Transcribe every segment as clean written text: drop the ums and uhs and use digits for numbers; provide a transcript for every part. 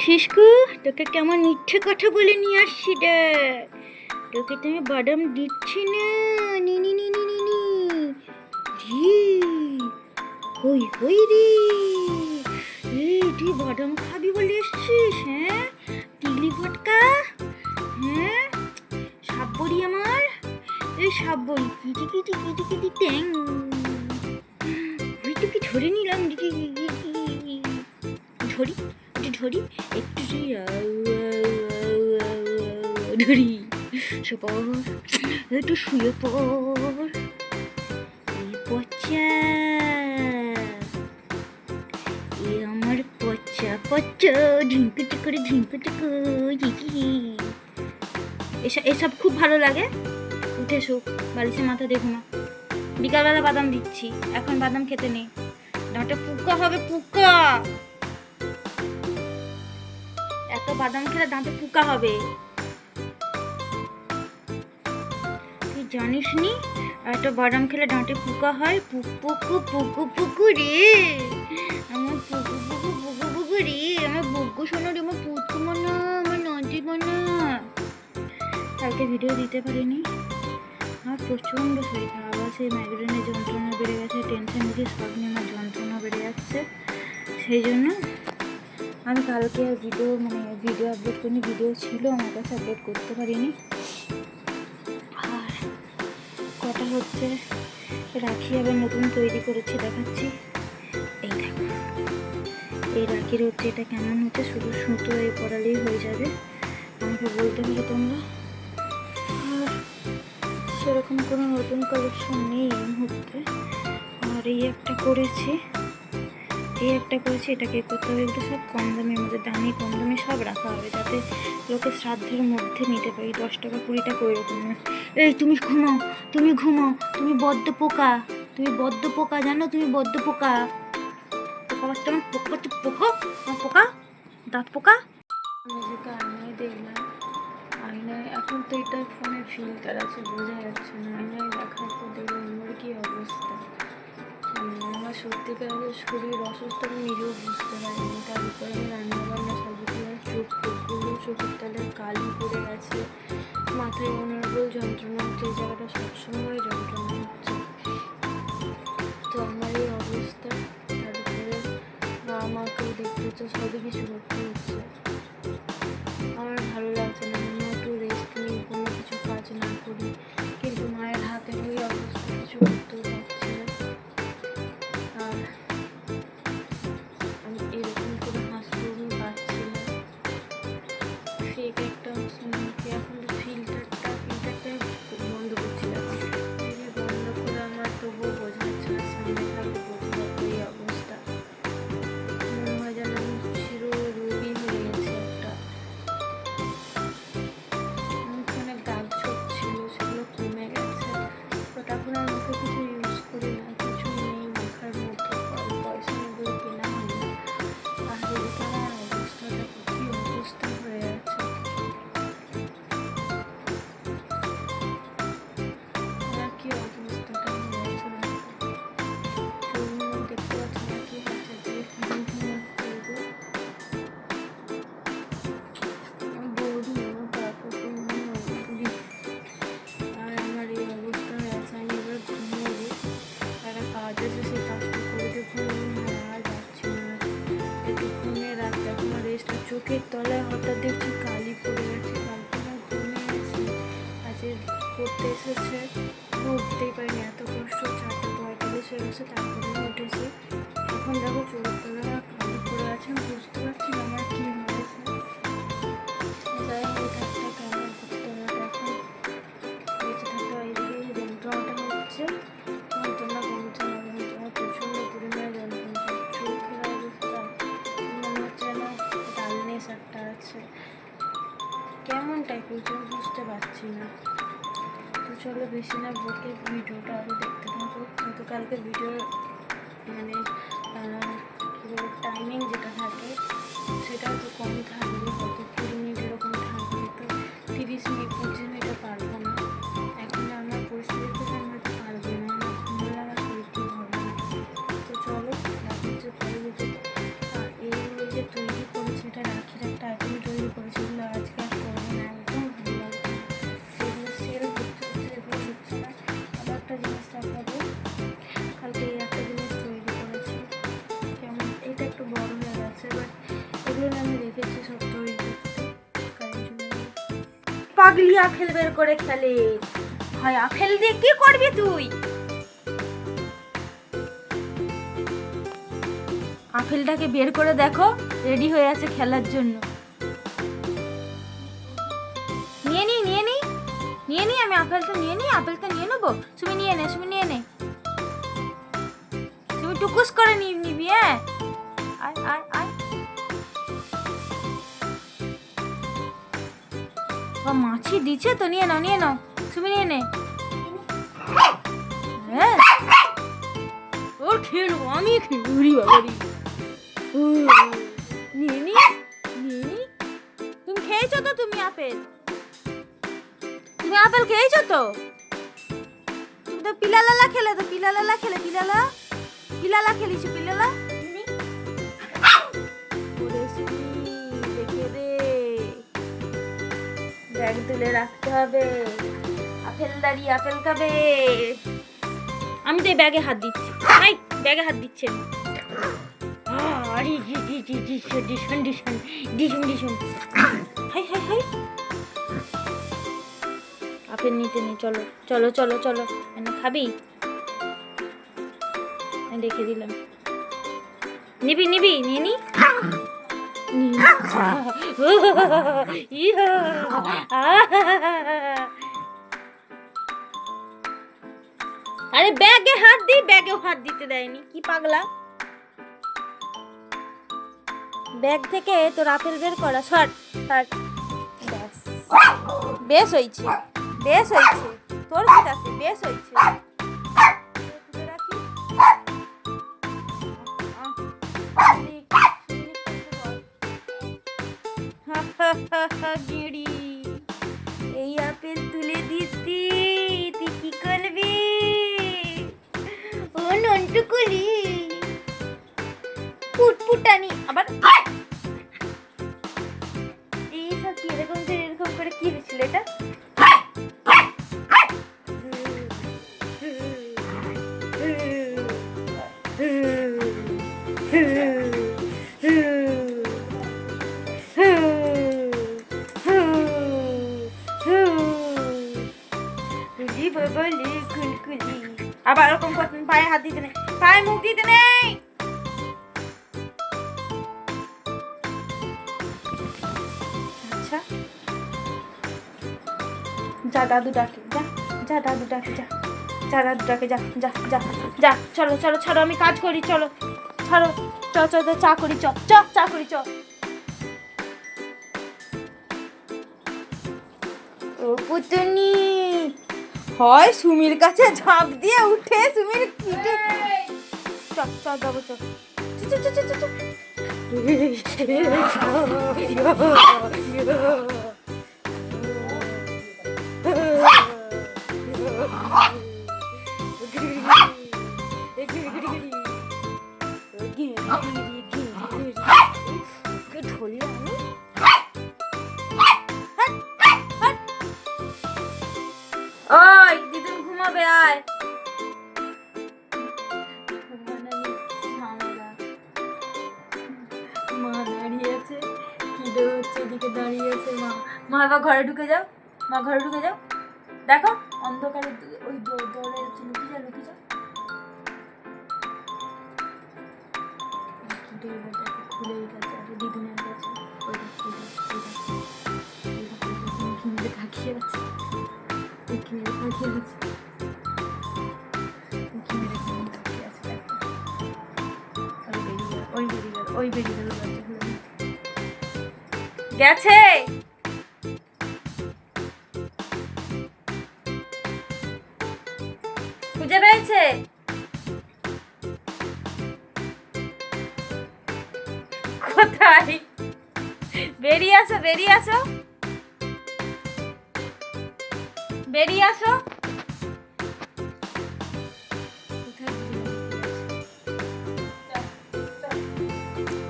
শিসকু, তোকে কেমন মিথ্যে কথা বলে নিয়ে আসছি রে। তোকে তো আমি বাদাম দিচ্ছি না। নি নি নি নি নি নি জি হই হই রে। এই তুই বাদাম খাবি বলে এসছিস? হ্যাঁ, তিলি ফটকা। হ্যাঁ, সাপ বড়ি আমার। এই সাপ বড়ি কিটি কিটি কিটি কিটি ট্যাং। ওই তোকে ধরে নিলাম। ধরি ধরি একটু ধরি সপর একটু শুয়ে পড়। এই পচা, এ আমার পচা পচা ঝিঙ্কুটি করে ঝিঙ্কুটি করে। এসব খুব ভালো লাগে। উঠে শোক, বালিশে মাথা দেখো না। বিকালবেলা বাদাম দিচ্ছি, এখন বাদাম খেতে নেই। দাঁতে পোকা হবে, পোকা। এত বাদাম খেলে দাঁতে পোকা হবে, তুই জানিস নি? এত বাদাম খেলে দাঁতে পোকা হয়। পুকু পুকু পুকু রে, আমার পুকু পুকু পুকু পুকু রে, আমার বগ্গু শোনো রে, আমার পুতু মনা, আমার নদী মনা। কালকে ভিডিও দিতে পারিনি, আমার প্রচণ্ড শরীর খারাপ আছে। মাইগ্রেনের যন্ত্রণা বেড়ে গেছে, টেনশন নিয়ে সব নিয়ে আমার যন্ত্রণা বেড়ে যাচ্ছে। সেই জন্য আমি কালকে ভিডিও আপলোড করিনি। ভিডিও ছিল আমার কাছে, আপলোড করতে পারিনি। আর কথা হচ্ছে, রাখি আবার নতুন তৈরি করেছি, দেখাচ্ছি। এই দেখো, এই রাখির হচ্ছে এটা কেমন হচ্ছে, শুধু সুতো এই পড়ালেই হয়ে যাবে, আমাকে বলতে হবে তোমরা। আর সেরকম কোনো নতুন কালেকশন নেই এই মুহূর্তে। আর এই একটা করেছি, এটাকে করতে হবে। এগুলো সব কম দামের মধ্যে, দামি কম দামে সব রাখা হবে, যাতে লোকে শ্রাদ্ধের মধ্যে নিতে পারি। 10 টাকা 20 টাকা ওইরকম নয়। এই তুমি ঘুমাও, তুমি বদ্ধ পোকা, জানো? তুমি বদ্ধ পোকা, বাচ্চা আমার পোকা, দাঁত পোকা। নিজেকে আয়নায় দেখলাম, আয়নায় এখন তো এটা ফোনের ফিল্টার আছে, বোঝা যাচ্ছে না। আয়নায় দেখার পর দেখলাম আমার কি অবস্থা। আমার সত্যিকারের শরীর অসুস্থ, আমি নিজেও বুঝতে পারিনি। তার উপরে আমি রান্নাবান্না সবগুলো, চোখের তলে কালি পড়ে গেছে, মাথায় অনর্গল যন্ত্রণা হচ্ছে, এই জায়গাটা সবসময় যন্ত্রণা হচ্ছে। তো আমার এই অবস্থা, তার উপরে আমাকেও দেখতে হচ্ছে, সবই কিছু করতে হচ্ছে। আমার ভালো লাগছে না, আমি একটু রেস্ট নিই, কোনো কিছু কাজ না করি, কিন্তু মায়ের হাতে ওই অবস্থা, কিছু করতেও পারছি না। আর আমি এরকম করে হাসতেও আমি পারছি না। ফেক একটা মুখে এখন ফিল্টারটা বন্ধ করছিলাম, বন্ধ করে আমার তবুও বোঝা যাচ্ছে না, সামনে থাকলে বোঝা যাবে এই অবস্থা। মনে হয় যেন আমি চির রোগী হয়ে গেছে একটা। মুখে অনেক দাগ ছোপ ছিল, সেগুলো কমে গেছে, বাট এখন আর মুখে কিছু ইউজ করি না, কিছু নেই মাখার মধ্যে, পয়সা এগুলো কেনা হয় না। আর এদিকে আমার অবস্থাটা কি অবস্থা হয়ে আছে। আমার কি অবস্থাটা হয়েছে দেখতে পাচ্ছি না, কি হচ্ছে বৌদি আমার তারপর বৌদি। আর আমার এই অবস্থা হয়ে আছে, আমি এবার ঘুমোবো। একটা কাজ আছে, সেই কাজটা করে দেখুন। আর যাচ্ছি না, একটু ঘুমিয়ে রাখতে, এখন রেস্ট। চোখের তলায় হঠাৎ দেখছি কালি পড়ে গেছে, কালকে আমার ঘুমিয়ে গেছি, আজকে পড়তে এসেছে, উঠতেই পারিনি, এত কষ্ট। 4:45 হয়ে গেছে, তারপরে উঠেছি। এখন দেখো চোখের তলায় আমার কালি পড়ে আছে, আমি বুঝতে পারছি না আমার কী হয়েছে। যাই হোক, একটা কেমন করতে হবে এখন, বেঁচে থাকতে হয়। এদিকে এই যন্ত্রণাটা হচ্ছে, যন্ত্রণা কমছে না, আমার প্রচণ্ড পরিমাণে যন্ত্রণা। চোখের অবস্থা মনে হচ্ছে যেন ডালনেস একটা আছে, কেমন টাইপের বুঝতে পারছি না। তো চলো বেশি না বকে ভিডিওটা আরও দেখতে থাকো। কিন্তু কালকে ভিডিওর মানে কী বলে টাইমিং যেটা থাকে সেটা হয়তো কম থাকবে, হয়তো 20 মিনিট এরকম থাকবে। তো 30 মিনিট 25 মিনিটে পারবো না। এখন আমার পরিস্থিতিতে আমি হয়তো পারবো না, আমার ঘুমলে আমার শরীর ঠিক হবে না। তো চলো রাখি যে পরে ভিডিওতে। আর এইগুলো যে তৈরি করেছে, এটা রাখি একটা আইটেম তৈরি করেছি, এগুলো আজকে আর করবো না, একদম ভালো লাগছে না। সেগুলো সেল করতে করতে এগুলো হচ্ছে না। আবার একটা জিনিস দেখাবো, কালকে এই একটা জিনিস তৈরি করেছি, কেমন এটা একটু বড় হয়ে গেছে, বাট এগুলো আমি রেখেছি সব তৈরি করতে কারণ জন্য। পাগলি আপেল বের করে খেলে, হয় আপেল দিয়ে কি করবি তুই? আপেলটাকে বের করে দেখো, রেডি হয়ে আছে খেলার জন্য। নিয়ে নি নিয়ে নি নিয়ে নি, আমি আপেলটা নিয়ে নি, আপেলটা নিয়ে নেবো। তুমি নিয়ে নে, তুমি নিয়ে নে, তুমি টুকুস করে নিবি। হ্যাঁ, আয় আয় আয়। মাছি দিচ্ছে তো, নিয়ে নাও নিয়ে নাও, তুমি নিয়ে নে। হ্যাঁ, ওর খেয়ে নেবো, আমি খেয়ে বাবারি। নিয়ে নি নিয়ে নি। তুমি খেয়েছো তো? তুমি আপেল খেয়েছো তো? তুমি তো পিলালালা খেলে, তো পিলালালা খেলে, পিলালা খেলিস, পিলালা। দেখে দে, ব্যাগ তুলে রাখতে হবে। আপেল দাঁড়িয়ে আপেল খাবে। আমি তো এই ব্যাগে হাত দিচ্ছি, ব্যাগে হাত দিচ্ছে না। আপেল নিতে নেই, চলো চলো চলো চলো, এনে খাবি? রেখে দিলাম, নিবি নিবি, নিয়ে নি। আরে ব্যাগে হাত দি, ব্যাগেও হাত দিতে দেয়নি, কি পাগলা। ব্যাগ থেকে তোর আপেল বের করা, সর সর। ব্যাস, বেশ হয়েছে, বেশ হয়েছে, তোর কি আছে, বেশ হয়েছে। এই আপেল তুলে দিচ্ছি, তুই কি করবি? ও নন্টুকুলি ফুটফুটানি, আবার এইসব কি এরকম করে কি হয়েছিল এটা? আবার এরকম করতেন, পায়ে হাত দিতে নেই, পায়ে মুখ দিতে নেই। আচ্ছা, যা দাদু ডাকে, যা দাদু ডাকে, যা দাদু ডাকে, যা যা যা যা। চলো চলো ছাড়ো, আমি কাজ করি, চলো ছাড়ো, চ চ চা করি, চ চ চা করি, চ। ও পুতুনি, হয় সুমির কাছে ঝাঁপ দিয়ে উঠে সুমির পিঠে। চ চ যাবো, চ চ চ চ চ। ওই দিদুন ঘুমাবে, আয়। মা দাঁড়িয়ে আছে, খিদে হচ্ছে, এদিকে দাঁড়িয়ে আছে মা। মা এবার ঘরে ঢুকে যাও, মা ঘরে ঢুকে যাও। দেখো অন্ধকারে ওই দৌড়ে যাচ্ছে, লুকি যা লুকি যা। খুলে গেছে, দিদুনের কাছে তাকিয়ে আছে, তাকিয়ে আছে। ওই বেরিয়ে গেল গেছে। খুঁজে পেয়েছে, কোথায়? বেরিয়ে আসো, বেরিয়ে আসো, বেরিয়ে আসো।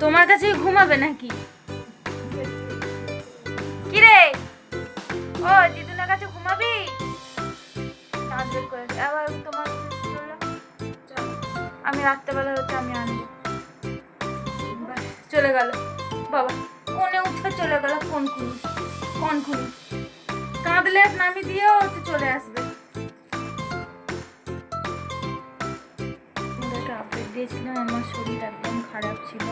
তোমার কাছে ঘুমাবে নাকি? কিরে ও দিদুনের কাছে ঘুমাবি? দাঁত বের করে আবার তোমার আমি রাত্রেবেলা হচ্ছে আমি আনবো। চলে গেল বাবা, কোনে উঠে চলে গেল। কোন খুনি কাঁদলে নামি দিয়েও হচ্ছে চলে আসবে। আপডেট দিয়েছিলাম আমার শরীর একদম খারাপ ছিল,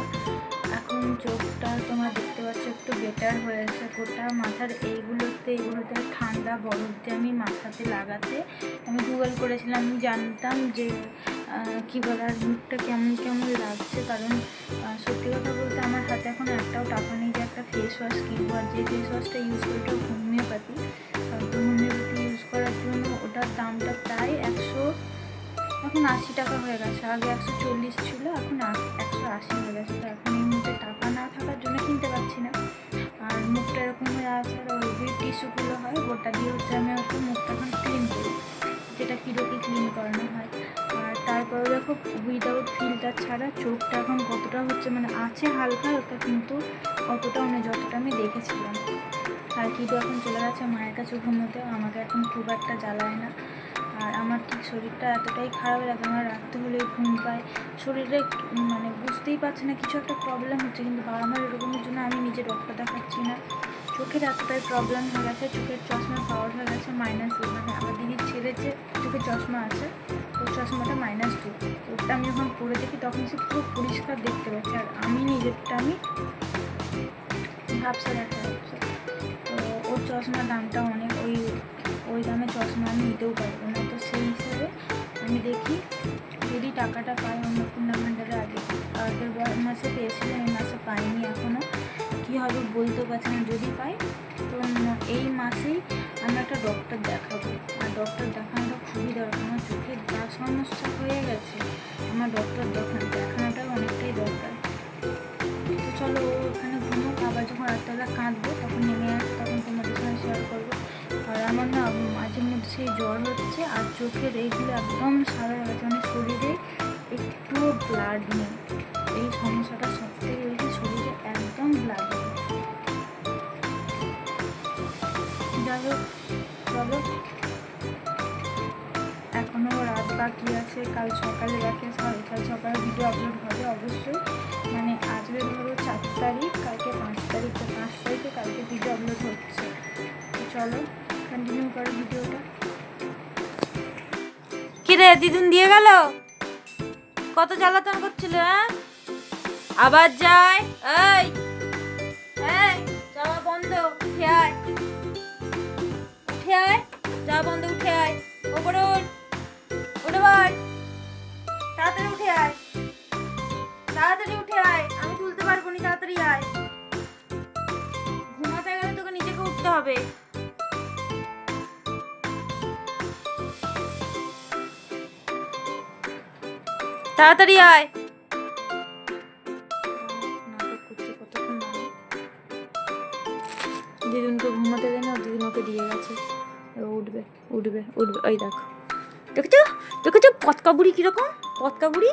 এখন চোখটা তোমার দেখতে পাচ্ছ একটু বেটার হয়েছে। গোটা মাথার এইগুলোতে ঠান্ডা বরফ দিয়ে আমি মাথাতে লাগাতে আমি গুগল করেছিলাম। আমি জানতাম যে কী বলার মুখটা কেমন কেমন লাগছে, কারণ সত্যি কথা বলতে আমার হাতে এখন একটাও টাকা নেই যে একটা ফেস ওয়াশ কিনবো। আর যে ফেস ওয়াশটা ইউজ করি ওটা হোমিওপ্যাথি, তো হোমিওপ্যাথি ইউজ করার জন্য ওটার দামটা প্রায় 80 টাকা হয়ে গেছে। আগে 140 ছিল, এখন 180 হয়ে গেছে। তো এখন এই মুহূর্তে টাকা না থাকার জন্য কিনতে পারছি না। আর মুখটা এরকম হয়ে আছে, আর ওই যে টিস্যুগুলো হয় ওটা দিয়ে হচ্ছে আমি হচ্ছে মুখটা এখন ক্লিন করি, যেটা কিরোকে ক্লিন করানো হয়। আর তারপরে দেখো উইদাউট ফিল্টার ছাড়া চোখটা এখন কতটা হচ্ছে মানে আছে হালকা হালকা, কিন্তু অতটাও নেই যতটা আমি দেখেছিলাম। আর কিটো এখন চলে গেছে মায়ের কাছে ঘুমোতে, আমাকে এখন খুব একটা জ্বালায় না। আর আমার ঠিক শরীরটা এতটাই খারাপ লাগে, আমার রাখতে হলে ঘুম পায় শরীরে, মানে বুঝতেই পারছি না কিছু একটা প্রবলেম হচ্ছে, কিন্তু আমার এরকমের জন্য আমি নিজে ডক্টর দেখাচ্ছি না। চোখের এতটাই প্রবলেম হয়ে গেছে, চোখের চশমার পাওয়ার হয়ে গেছে -2। মানে আমার দিদির ছেলের যে চোখের চশমা আছে ওর চশমাটা -2, ওটা আমি যখন পরে দেখি তখন সে পুরো পরিষ্কার দেখতে পাচ্ছি। আর আমি নিজেরটা আমি ভাবছে দেখা যাচ্ছে। তো ওর চশমার দামটা অনেক, ওই দামে চশমা আমি নিতেও পারবো না। তো সেই হিসেবে আমি দেখি যদি টাকাটা পাই অন্য টুর্নামেন্টের আগের মাসে পেয়েছিলাম, এই মাসে পাইনি এখনও, কী হবে বলতে পারছি না। যদি পাই তো এই মাসেই আমি একটা ডক্টর দেখাবো। আর ডক্টর দেখানোটা খুবই দরকার, আমার চোখের যা সমস্যা হয়ে গেছে আমার ডক্টর দেখানোটাও অনেকটাই দরকার। তো চলো ওখানে ঘুমো, আবার যখন রাত্রেবেলা কাঁদবো তখন নেমে আসবো, তখন তোমাদের সঙ্গে শেয়ার করবো। আর আমার না মাঝে মধ্যে সেই জ্বর হচ্ছে, আর চোখের এইগুলো একদম সাদা হয়ে গেছে, মানে শরীরে একটুও ব্লাড নেই। এই সমস্যাটা সবথেকে বেশি, শরীরে একদম ব্লাড নেই। যাই হোক চলো, এখনও রাত বাকি আছে, কাল সকালে কাল সকালে ভিডিও আপলোড হবে অবশ্যই। মানে আজকে ধরো 4 তারিখ, কালকে 5 তারিখ, তো 5 তারিখে কালকে ভিডিও আপলোড হচ্ছে। চলো কন্টিনিউ করো ভিডিওটা। কিরে দিদুন দিয়ে গেল, কত জ্বালাতন করছিল হ্যাঁ? আবার যায় এই যাওয়া বন্ধ, উঠে আয় যাওয়া বন্ধ, উঠে আয় ওপরে উঠে বল, তাড়াতাড়ি উঠে আয়, আমি তুলতে পারবো না, তাড়াতাড়ি আয়। ঘুমাতে গেলে তোকে নিজেকে উঠতে হবে। তাড়াতাড়ি আয়। নাটক করছে কতক্ষণ, দিদুনকে ঘুমাতে দেয় না, দিদুন ওকে দিয়ে গেছে। উঠবে ওই দেখেছো পতকা বুড়ি কিরকম, পতকা বুড়ি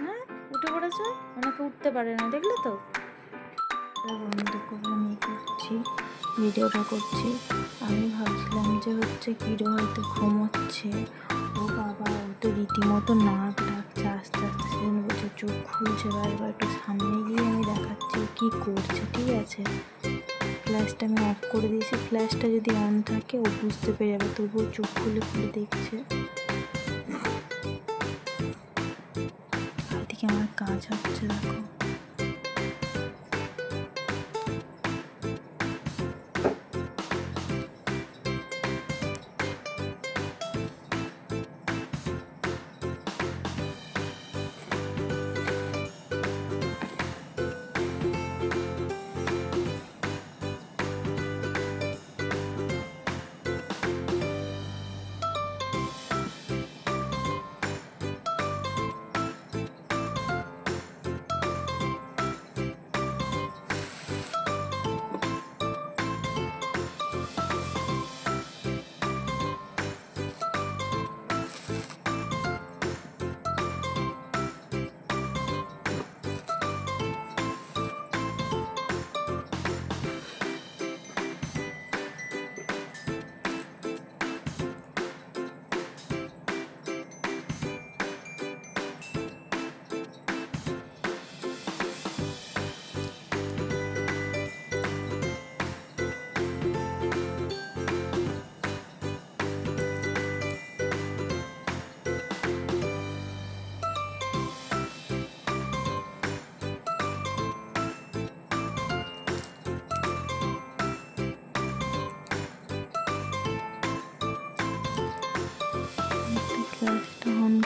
হ্যাঁ উঠে পড়েছে, ওনাকে উঠতে পারে না, দেখলে তো। বন্ধ করে আমি করছি ভিডিওটা করছি, আমি ভাবছিলাম যে হচ্ছে কিরো হয়তো ঘুমোচ্ছে। ও বাবা, ও তো রীতিমতো নাক ডাকছে আস্তে আস্তে, সেজন্য বলছে চোখ খুলছে বারবার। একটু সামনে গিয়ে আমি দেখাচ্ছি কি করছে, ঠিক আছে। ফ্ল্যাশটা আমি অফ করে দিয়েছি, ফ্ল্যাশটা যদি অন থাকে ও বুঝতে পেরে যাবে, তবুও চোখ খুলে দেখছে। এদিকে আমার কাজ হচ্ছে দেখো।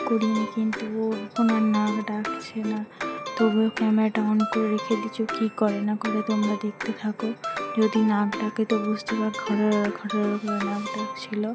করিনি, কিন্তু ও এখন আর নাক ডাকছে না। তবুও ক্যামেরাটা অন করে রেখে দিচ্ছ, কী করে না করে তোমরা দেখতে থাকো। যদি নাক ডাকে তো বুঝতে পার ঘরের ঘরের করে নাক ডাকছিল।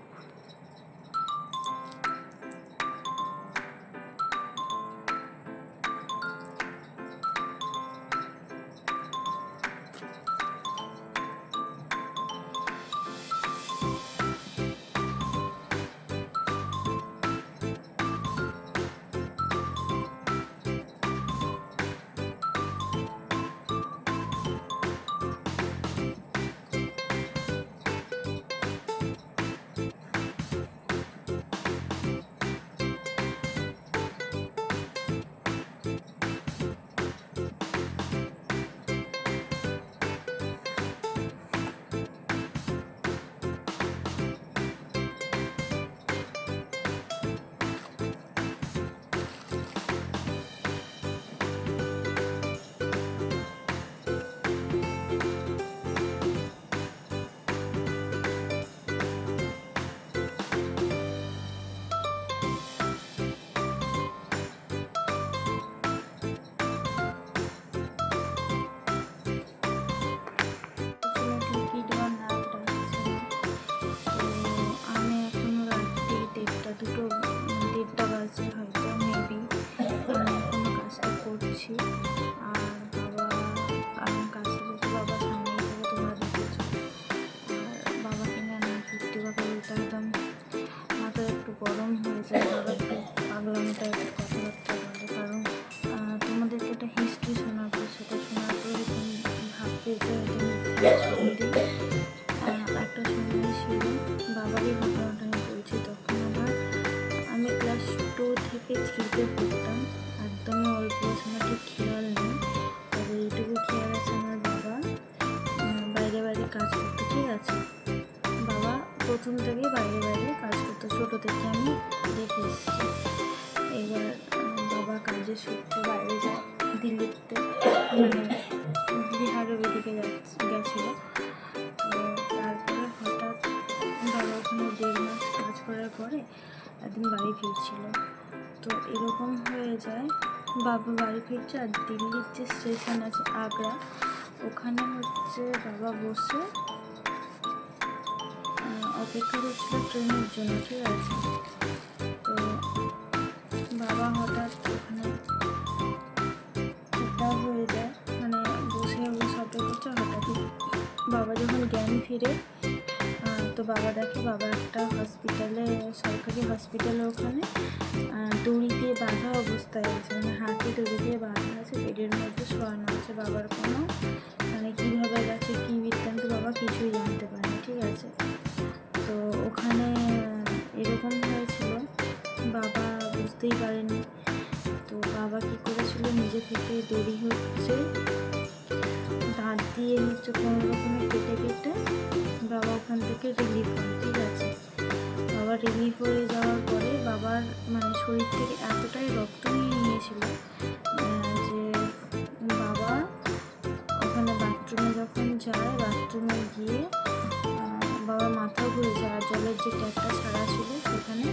আমি এখনো রাত্রি 1:30 বাজে হয়তো, মেবি। আমি এখনো কাজটা করছি। আর আমি কাজটা যেহেতু বাবা সামনেই থাকে, তোমরা দেখেছো। আর বাবাকে নিয়ে না সত্যি কথা বলতে একদম মাথা একটু গরম হয়ে যায়। বাবা একটু পাগলামি টাইপের কথাবার্তা বলে, কারণ তোমাদেরকে একটা হিস্ট্রি শোনাবো। সেটা শোনার পরে তুমি ভাববে যে একটা সময় ছিল, বাবারই ঘটনাটা আমি বলছি। তখন আমি ক্লাস 2 থেকে 3-তে পড়তাম। একদমই অল্প, আমার ঠিক খেয়াল নেই। তবে এইটুকু খেয়াল আছে, আমার বাবা বাইরে বাইরে কাজ করতো, ঠিক আছে। বাবা প্রথম থেকেই বাইরে বাইরে কাজ করতো, ছোটো থেকে আমি দেখে এসেছি। এবার বাবা কাজের সূত্রে বাইরে যায় দিল্লিতে, মানে বিহারের ওইদিকে গেছিলো। তো তারপরে হঠাৎ বাবা ওখানে 1.5 মাস কাজ করার পরে একদিন বাড়ি ফিরছিল। তো এরকম হয়ে যায়, বাবা বাড়ি ফিরছে আর দিল্লির যে স্টেশন আছে আগ্রা, ওখানে হচ্ছে বাবা বসে অপেক্ষা করছিল ট্রেনের জন্য, ঠিক আছে। তো বাবা হঠাৎ ওখানে চিন্তা হয়ে যায়, মানে বসে অপেক্ষা করছে। হঠাৎই বাবা যখন জ্ঞান ফিরে, তো বাবা দেখে বাবা একটা হসপিটালে, সরকারি হসপিটালে ওখানে দড়ি দিয়ে বাঁধা অবস্থায় আছে, মানে হাতে দড়ি দিয়ে বাঁধা আছে, বেডের মধ্যে শোয়ানো আছে। বাবার কোনো মানে কীভাবে গেছে, কী বৃত্তান্ত বাবা কিছুই জানতে পারেনি, ঠিক আছে। তো ওখানে এরকম হয়েছিল, বাবা বুঝতেই পারেনি। তো বাবা কী করেছিল, নিজে থেকে দড়ি হচ্ছে দাঁত দিয়ে হচ্ছে কোনো রকমের কেটে বাবা ওখান থেকে রিলিফ হয়, ঠিক আছে। বাবা রিলিফ হয়ে যাওয়ার পরে বাবার মানে শরীর থেকে এতটাই রক্ত নিয়ে নিয়েছিল যে বাবা ওখানে বাথরুমে যখন যায়, বাথরুমে গিয়ে বাবার মাথা ঘুরে যায়। আর জলের যে ট্যাপটা ছাড়া ছিল, সেখানে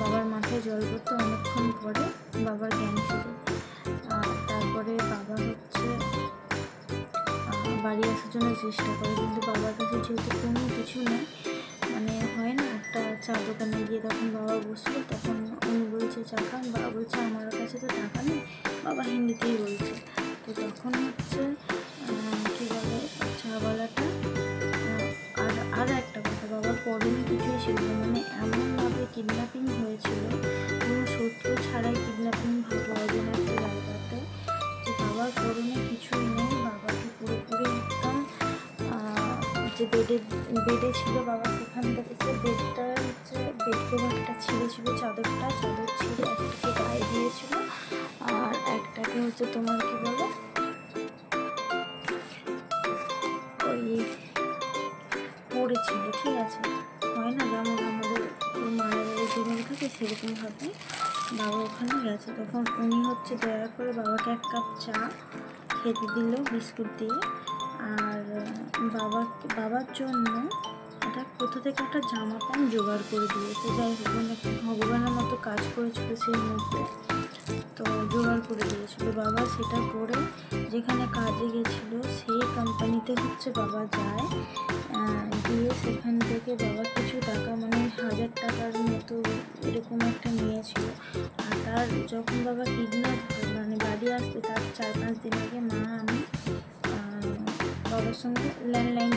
বাবার মাথায় জল পড়তে অনেকক্ষণ পরে বাবার জ্ঞান ফিরে। তারপরে বাবা হচ্ছে বাড়ি আসার জন্য চেষ্টা করে, কিন্তু বাবার কাছে যেহেতু কোনো কিছু নেই, মানে হয় না একটা চা দোকানে গিয়ে তখন বাবা বসলো, তখন উনি বলছে চা খান, বাবা বলছে আমার কাছে তো টাকা নেই, বাবা হিন্দিতেই বলছে। তো তখন হচ্ছে কী বলে চাওয়ালাটা, আর একটা কথা, বাবার পরনে কিছুই ছিল না, মানে এমনভাবে কিডন্যাপিং হয়েছিল, কোনো শত্রু ছাড়াই কিডন্যাপিং ভাবো অজানা একটা জায়গাতে, যে বাবার পরনে কিছুই নেই। বাবাকে পুরোপুরি একদম যে বেডে ছিল বাবা, সেখান থেকে সে বেডটা হচ্ছে বেড কভারটা ছিঁড়েছিল, চাদর ছিঁড়ে একটাকে গায়ে দিয়েছিল, আর একটাকে হচ্ছে তোমার কি বলে ওই পড়েছিল, ঠিক আছে। হয় না যেমন আমাদের মায়ের জীবন থাকে, সেরকমভাবে বাবা ওখানে গেছে। তখন উনি হচ্ছে দয়া করে বাবাকে 1 কাপ চা খেতে দিল বিস্কুট দিয়ে। আর বাবার জন্য এটা কোথা থেকে একটা জামা প্যান্ট জোগাড় করে দিয়েছে, যাই হোক মানে ভগবানের মতো কাজ করেছিল সেই মুহূর্তে, তো জোগাড় করে দিয়েছিল। বাবা সেটা পরে যেখানে কাজে গেছিলো সেই কোম্পানিতে হচ্ছে বাবা যায়, গিয়ে সেখান থেকে বাবা কিছু টাকা মানে 1000 টাকার মতো এরকম একটা নিয়েছিল। আর তার যখন বাবা কিডন্যাপ মানে বাড়ি আসতে তার 4-5 দিন আগে মা আমি বাবার সঙ্গে ল্যান্ডলাইন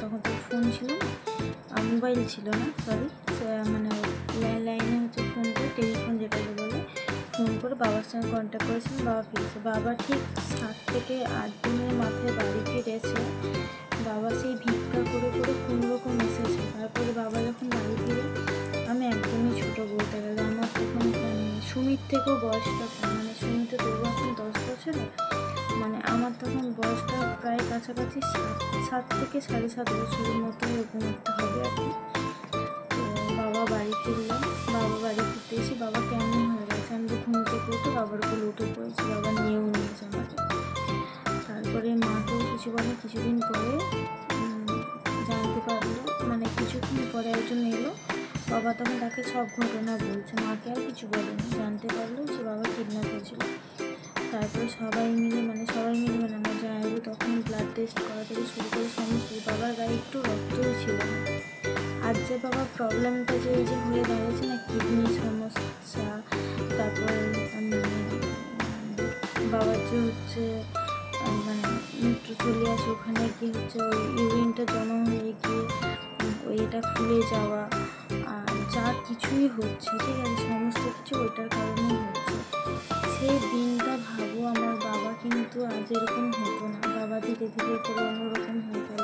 তখন তো ফোন ছিল না, মোবাইল ছিল না, সরি, মানে ল্যান্ডলাইনে হচ্ছে ফোন করে, টেলিফোন যেটাকে বলে, ফোন করে বাবার সঙ্গে কন্ট্যাক্ট করেছিলাম। বাবা ফিরেছে, বাবা ঠিক 7 থেকে 8 দিনের মাথায় বাড়ি ফিরেছে। বাবা সেই ভিক্ষা করে করে কোনোরকম এসেছে। তারপরে বাবা যখন বাড়ি ফিরে আমি একদমই ছোটো বলতে গেলে, আমার তখন সুমির থেকেও বয়সটা কম, মানে সুমিতে তবু এখন 10 বছরে, মানে আমার তখন বয়সটা প্রায় কাছাকাছি 7 থেকে 7.5 বছরের মতো এরকম একটা হবে আর কি। তো বাবা বাড়ি ফিরলাম, বাবা বাড়ি ফিরতে এসে বাবা কেমন হয়ে গেছে, আমি তো ঘুম থেকে উঠে বাবার উপর উঠে পড়েছি, বাবা নিয়েও নিয়েছে আমাকে। তারপরে মাকেও কিছু বলে, কিছুদিন পরে জানতে পারলো, মানে কিছুক্ষণ পরে একজন এলো, বাবা তখন তাকে সব ঘটনা বলছে, মাকে আর কিছু বলেনি, জানতে পারলো যে বাবা কিডন্যাপ হয়েছিল। তারপরে সবাই মিলে মানে আমার জামাইবাবু তখন ব্লাড টেস্ট করা থেকে শুরু করে সমস্ত, বাবার গায়ে একটু রক্তও ছিল না। আর যে বাবার প্রবলেমটা যে এই যে হয়ে দাঁড়িয়েছে না, কিডনি সমস্যা, তারপর বাবার যে হচ্ছে মানে মূত্র চলে আসে, ওখানে গিয়ে হচ্ছে ওই ইউরিনটা জমা হয়ে গিয়ে ওই এটা ফুলে যাওয়া, আর যা কিছুই হচ্ছে, ঠিক আছে, সমস্ত কিছু ওইটার কারণেই হচ্ছে। সেই দিনটা ভাবো, আমার বাবা কিন্তু আজ এরকম হতো না, বাবা ধীরে ধীরে করে অন্যরকম হয়ে গেল।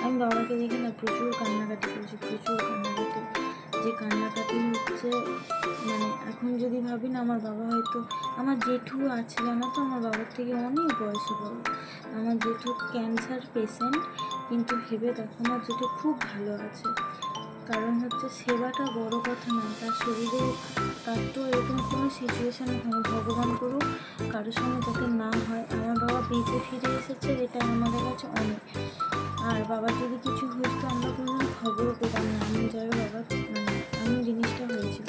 আমি বাবাকে দেখে না প্রচুর কান্নাকাটি করেছি, প্রচুর কান্নাকাটি, যে কান্নাকাটি হচ্ছে মানে এখন যদি ভাবি না, আমার বাবা হয়তো, আমার জেঠু আছে জানো তো, আমার বাবার থেকে অনেক বয়সে বড়, আমার জেঠু ক্যান্সার পেশেন্ট, কিন্তু ভেবে দেখো আমার জেঠু খুব ভালো আছে। কারণ হচ্ছে সেবাটা বড় কথা না, তার শরীরে তার তো এরকম কোনো সিচুয়েশান হয়, ভগবান করুক কারোর সঙ্গে যাতে না হয়। আমার বাবা বেঁচে ফিরে এসেছে, এটা আমাদের কাছে অনেক। আর বাবার যদি কিছু হয়েছে আমরা কোনো খবরও পেতাম না, আমি যাই বাবা মানে এমন জিনিসটা হয়েছিল।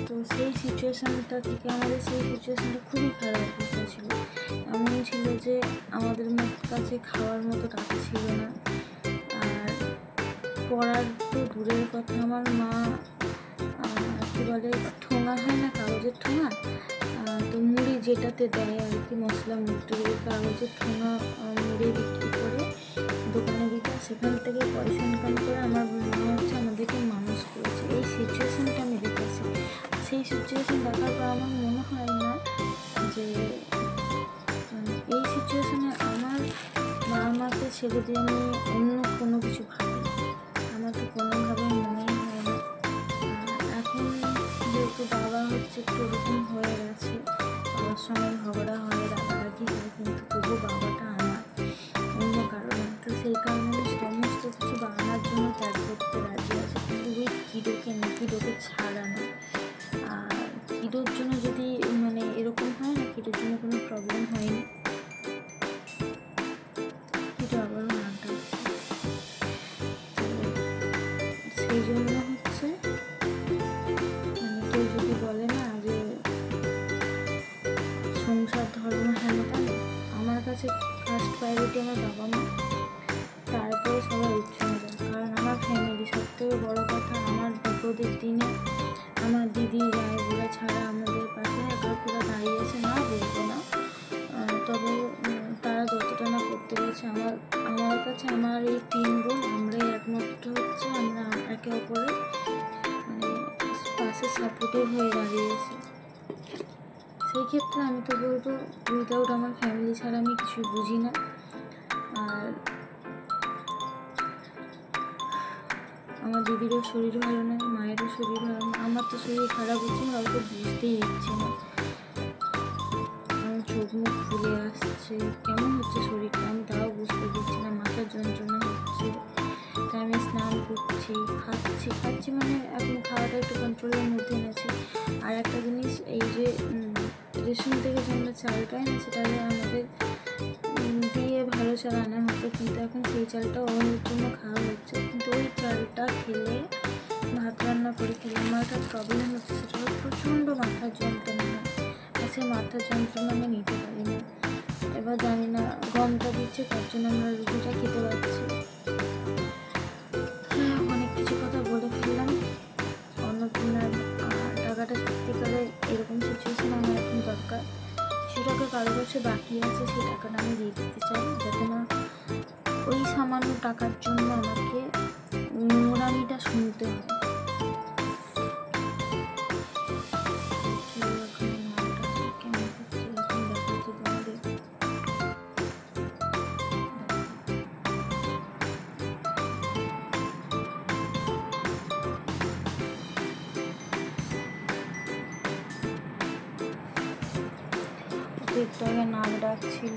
তো সেই সিচুয়েশানটা থেকে আমাদের সেই সিচুয়েশানটা খুবই খারাপ অবস্থা ছিল, এমন ছিল যে আমাদের কাছে খাওয়ার মতো টাকা ছিল না, আর পড়ার তো দূরের কথা, আমার মা কী বলে ঠোঙা হয় না, কাগজের ঠোঙা, তো মুড়ি যেটাতে দেয় আর কি, মশলা মুড়ি, কাগজের ঠোঙা মুড়ি বিক্রি করে দোকানে দিতে, সেখান থেকে পয়সা ইনকাম করে আমার মা হচ্ছে আমাদেরকে মানুষ করেছে। এই সিচুয়েশানটা আমি দেখেছি, সেই সিচুয়েশান দেখার পর আমার মনে হয় না যে এই সিচুয়েশানে আমার মা আমাকে ছেড়ে দিয়ে আমি অন্য কোনো কিছু ভাবি, আমার তো কোনোভাবেই মনেই হয় না। এখন যেহেতু বাবা হচ্ছে একটু ওরকম হয়ে গেছে, বাবার সঙ্গে ঝগড়া হয়, রাগারাগি হয়, কিন্তু তবু বাবাটা আমার, অন্য কারণে, তো সেই কারণে আমি সমস্ত কিছু বাবার জন্য ত্যাগ করতে রাজি আছে, কিন্তু ওই কিডোকে না, কিডোকে ছাড়া না। আর কিডোর জন্য যদি মানে এরকম হয় না, কিডোর জন্য কোনো প্রবলেম হয়নি, কিডো আবারও নামটা, সেই জন্য হচ্ছে মানে কেউ যদি বলে না যে সংসার ধর্ম হেন তেন, আমার কাছে ফার্স্ট প্রায়োরিটি আমার বাবা মা, তারপরে সবাই উঠে নেবেন। কারণ আমার ফ্যামিলি সবথেকে বড়ো কথা, আমার বিপদের দিনে আমার দিদি ভাইবোরা ছাড়া আমাদের পাশে একা পুরো দাঁড়িয়েছে, না বলবো না, তবে তারা যতটা না করতে পেরেছে আমার কাছে, আমার এই 3 বোন আমরাই একমাত্র হচ্ছে, আমরা একে অপরের মানে পাশে সাপোর্টিভ হয়ে দাঁড়িয়েছি। সেই ক্ষেত্রে আমি তো বলবো উইদাউট আমার ফ্যামিলি ছাড়া আমি কিছু বুঝি না। আর আমার দিদিরও শরীর ভালো নয়, মায়েরও শরীর ভালো নয়, আমার তো শরীর খারাপ হচ্ছে, কাউকে বুঝতেই দিচ্ছে না, আমার চোখ মুখ ফুলে আসছে, কেমন হচ্ছে শরীরটা আমি তাও বুঝতে দিচ্ছি না, মাথার যন্ত্রণা হচ্ছে, তাই আমি স্নান করছি, খাচ্ছি মানে এখন খাওয়াটা একটু কন্ট্রোলের মধ্যে এনেছি। আর একটা জিনিস, এই যে রেশন থেকে যে আমরা চাল পাই না, সেটা আমাদের দিয়ে ভালো চাল আনা হতো, কিন্তু এখন সেই চালটা ওভেনের জন্য খাওয়া হচ্ছে। কিন্তু ওই চালটা খেলে ভাত রান্না করে খেলে আমার একটা প্রবলেম হচ্ছে, সেটা হলো প্রচণ্ড মাথার যন্ত্রণা হয়, আর সেই মাথার যন্ত্রণা আমি নিতে পারি না। এবার জানি না গমটা দিচ্ছে তার জন্য আমরা রুটিটা খেতে পারছি। অনেক কিছু কথা বলে ফেললাম। অন্নপূর্ণার টাকাটা সত্যিকারে এরকম সিচুয়েশানে আমার এখন দরকার, সেটাকে কারো কাছে বাকি আছে, সেই টাকাটা আমি দিয়ে দিতে চাই, যাতে না ওই সামান্য টাকার জন্য আমাকে নোংরামিটা শুনতে হয়। একটু আগে নাক ডাকছিল,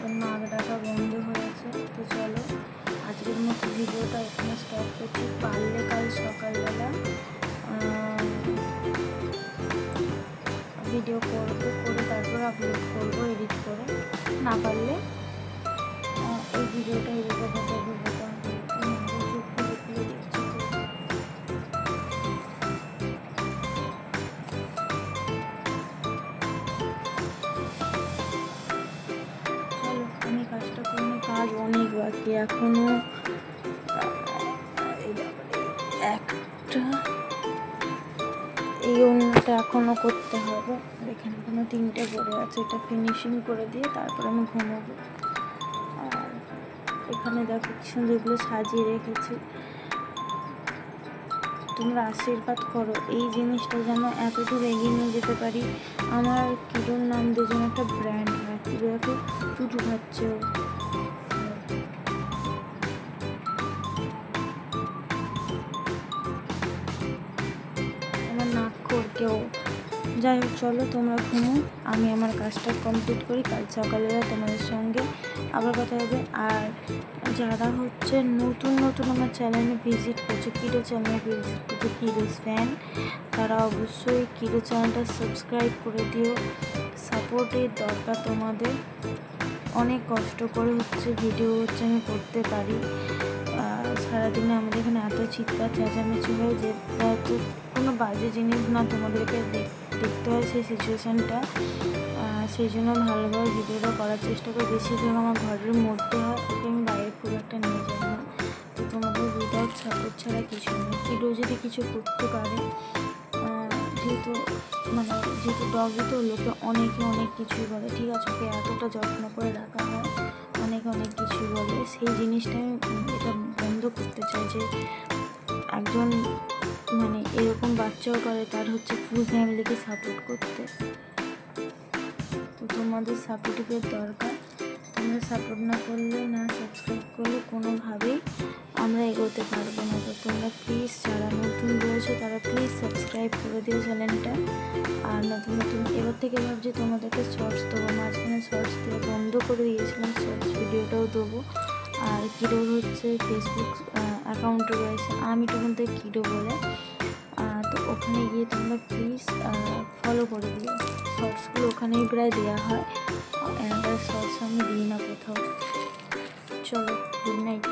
ওর নাক ডাকা বন্ধ হয়েছে। তো চলো আজকের মতো ভিডিওটা এখানে স্টপ করছি। পারলে কাল সকালবেলা ভিডিও করবো, করে তারপর আপলোড করবো এডিট করে। না পারলে এই ভিডিওটা এডিট করতে কাজ অনেক বাকি এখনো। একটা এই অন্যটা এখনো করতে হবে, এখানে কোনো 3টে পড়ে আছে, এটা ফিনিশিং করে দিয়ে তারপর আমি ঘুমোবো। আর এখানে দেখো কি সুন্দরগুলো সাজিয়ে রেখেছি। তোমরা আশীর্বাদ করো এই জিনিসটা যেন এতদূর এগিয়ে নিয়ে যেতে পারি। আমার কিরোর নাম দিয়ে যেন একটা ব্র্যান্ড হয়। কিরো দেখো চুটু খাচ্ছে, আমার নাক কেউ। যাই হোক চলো তোমরা ঘুমো, আমি আমার কাজটা কমপ্লিট করি, কাল সকালবেলা তোমাদের সঙ্গে আবার কথা হবে। আর যারা হচ্ছে নতুন আমার চ্যানেলে ভিজিট করছে, কিরো চ্যানেলে ভিজিট করছে, কিরোস ফ্যান, তারা অবশ্যই কিরো চ্যানেলটা সাবস্ক্রাইব করে দিও। সাপোর্টের দরকার তোমাদের, অনেক কষ্ট করে হচ্ছে ভিডিও হচ্ছে আমি করতে পারি। সারাদিনে আমাদের এখানে এত চিৎকার চেঁচামেচি হয় যে কোনো বাজে জিনিস না তোমাদেরকে দেখতে হয় সেই সিচুয়েশানটা। সেই জন্য ভালোভাবে ভিডিওটা করার চেষ্টা করি। বেশিরভাগ আমার ঘরের মধ্যে হয়, ওকে আমি বাইরে খুব একটা নিয়ে যাই না। তো তোমাদের উইদাউট সাপোর্ট ছাড়া কিছু নেই। ভিডিও যদি কিছু করতে পারে, যেহেতু ডগই তো লোকে অনেক কিছুই বলে, ঠিক আছে, ওকে এতটা যত্ন করে রাখা হয়, অনেক কিছুই বলে। সেই জিনিসটা আমি এটা বন্ধ করতে চাই, যে একজন এরকম বাচ্চাও করে তার হচ্ছে ফুল ফ্যামিলিকে সাপোর্ট করতে। তো তোমাদের সাপোর্টিভের দরকার। তোমরা সাপোর্ট না করলে, না সাবস্ক্রাইব করলে কোনোভাবেই আমরা এগোতে পারবো না। তো তোমরা প্লিজ যারা নতুন রয়েছে তারা প্লিজ সাবস্ক্রাইব করে দিও চ্যানেলটা। আর নতুন এবার থেকে ভাবছি তোমাদেরকে শর্টস দেবো, মাঝখানে শর্টস দিয়ে বন্ধ করে দিয়েছিলাম, শর্টস ভিডিওটাও দেবো। আর কিরোর হচ্ছে ফেসবুক অ্যাকাউন্ট রয়েছে, আমি তখন থেকে কিরো বলে, তো ওখানে গিয়ে তোমরা প্লিজ ফলো করে দিও। শর্টসগুলো ওখানেই প্রায় দেওয়া হয়, শর্টস আমি দিই না কোথাও। চলো, গুড নাইট।